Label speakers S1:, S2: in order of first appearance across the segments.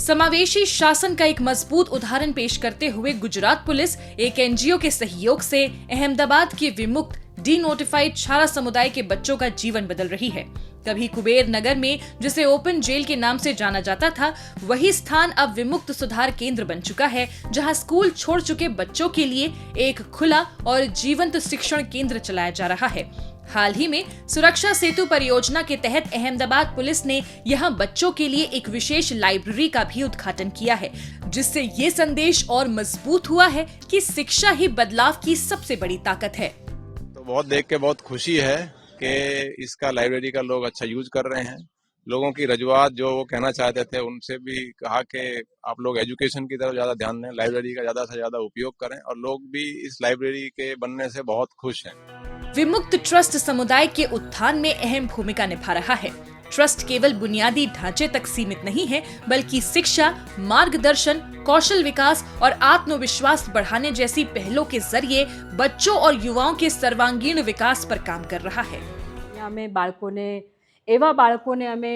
S1: समावेशी शासन का एक मजबूत उदाहरण पेश करते हुए गुजरात पुलिस एक एनजीओ के सहयोग से अहमदाबाद के विमुक्त डीनोटिफाइड छारा समुदाय के बच्चों का जीवन बदल रही है। कभी कुबेर नगर में, जिसे ओपन जेल के नाम से जाना जाता था, वही स्थान अब विमुक्त सुधार केंद्र बन चुका है, जहां स्कूल छोड़ चुके बच्चों के लिए एक खुला और जीवंत शिक्षण केंद्र चलाया जा रहा है। हाल ही में सुरक्षा सेतु परियोजना के तहत अहमदाबाद पुलिस ने यहां बच्चों के लिए एक विशेष लाइब्रेरी का भी उद्घाटन किया है, जिससे ये संदेश और मजबूत हुआ है कि शिक्षा ही बदलाव की सबसे बड़ी ताकत है।
S2: तो बहुत देख के बहुत खुशी है कि इसका लाइब्रेरी का लोग अच्छा यूज कर रहे हैं। लोगों की रजूआत जो वो कहना चाहते थे, उनसे भी कहा कि आप लोग एजुकेशन की तरफ ज्यादा ध्यान दें, लाइब्रेरी का ज्यादा से ज्यादा उपयोग करें, और लोग भी इस लाइब्रेरी के बनने से बहुत खुश हैं।
S1: विमुक्त ट्रस्ट समुदाय के उत्थान में अहम भूमिका निभा रहा है। ट्रस्ट केवल बुनियादी ढांचे तक सीमित नहीं है, बल्कि शिक्षा, मार्गदर्शन, कौशल विकास और आत्मविश्वास बढ़ाने जैसी पहलों के जरिए बच्चों और युवाओं के सर्वांगीण विकास पर काम कर रहा है।
S3: અમે એવા બાળકોને અમે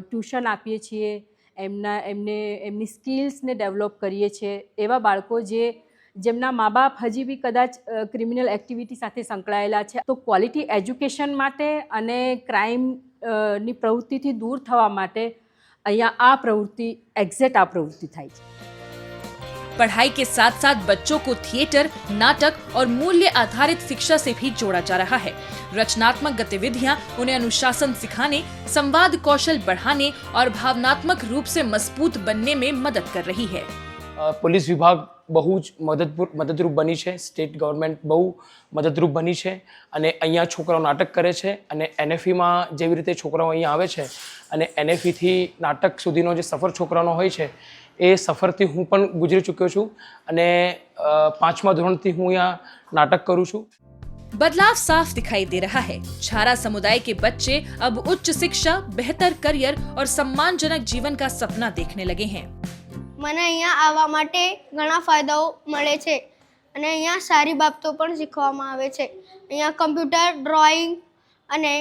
S3: ટ્યુશન આપીએ છીએ, એમની સ્કિલ્સને ડેવલપ કરીએ છીએ। એવા બાળકો જેમના મા બાપ હજી બી કદાચ ક્રિમિનલ એક્ટિવિટી સાથે સંકળાયેલા છે, તો ક્વોલિટી એજ્યુકેશન માટે અને ક્રાઇમની પ્રવૃત્તિથી દૂર થવા માટે અહીંયા આ પ્રવૃત્તિ થાય છે।
S1: पढ़ाई के साथ साथ बच्चों को थिएटर, नाटक और मूल्य आधारित शिक्षा से भी जोड़ा जा रहा है। रचनात्मक गतिविधियां उन्हें अनुशासन सिखाने, संवाद कौशल बढ़ाने और भावनात्मक रूप से मजबूत बनने में मदद कर रही है।
S4: પોલીસ વિભાગ બહુ જ મદદરૂપ બની છે, સ્ટેટ ગવર્મેન્ટ બહુ મદદરૂપ બની છે, અને અહીંયા છોકરાઓ નાટક કરે છે, અને એનએફઈમાં જેવી રીતે છોકરાઓ અહીંયા આવે છે અને એનએફઈથી નાટક સુધીનો જે સફર છોકરાનો હોય છે, એ સફરથી હું પણ ગુજરી ચૂક્યો છું, અને 5મા ધોરણથી હું અહીંયા નાટક કરું છું।
S1: बदलाव साफ दिखाई दे रहा है। छारा समुदाय के बच्चे अब उच्च शिक्षा, बेहतर करियर और सम्मानजनक जीवन का सपना देखने लगे हैं।
S5: મને અહીંયા આવવા માટે ઘણા ફાયદાઓ મળે છે અને અહીંયા સારી બાબતો પણ શીખવામાં આવે છે। અહીંયા કમ્પ્યુટર, ડ્રોઈંગ અને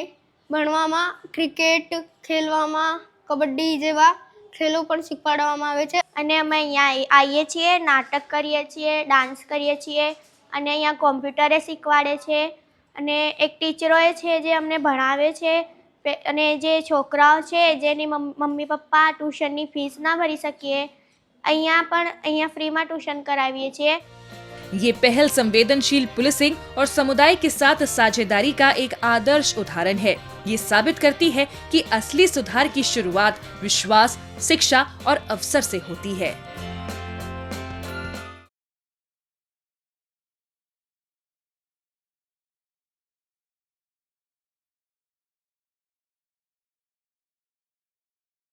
S5: ભણવામાં, ક્રિકેટ ખેલવામાં, કબડ્ડી જેવા ખેલો પણ શીખવાડવામાં આવે છે।
S6: અને અમે અહીંયા આવીએ છીએ, નાટક કરીએ છીએ, ડાન્સ કરીએ છીએ, અને અહીંયા કોમ્પ્યુટરે શીખવાડે છે, અને એક ટીચરોએ છે જે અમને ભણાવે છે, અને જે છોકરાઓ છે જેની મમ્મી પપ્પા ટ્યુશનની ફીસ ના ભરી શકીએ, અહીંયા ફ્રીમાં ટ્યુશન કરાવીએ છીએ।
S1: ये पहल संवेदनशील पुलिसिंग और समुदाय के साथ साझेदारी का एक आदर्श उदाहरण है। ये साबित करती है कि असली सुधार की शुरुआत विश्वास, शिक्षा और अवसर से होती है।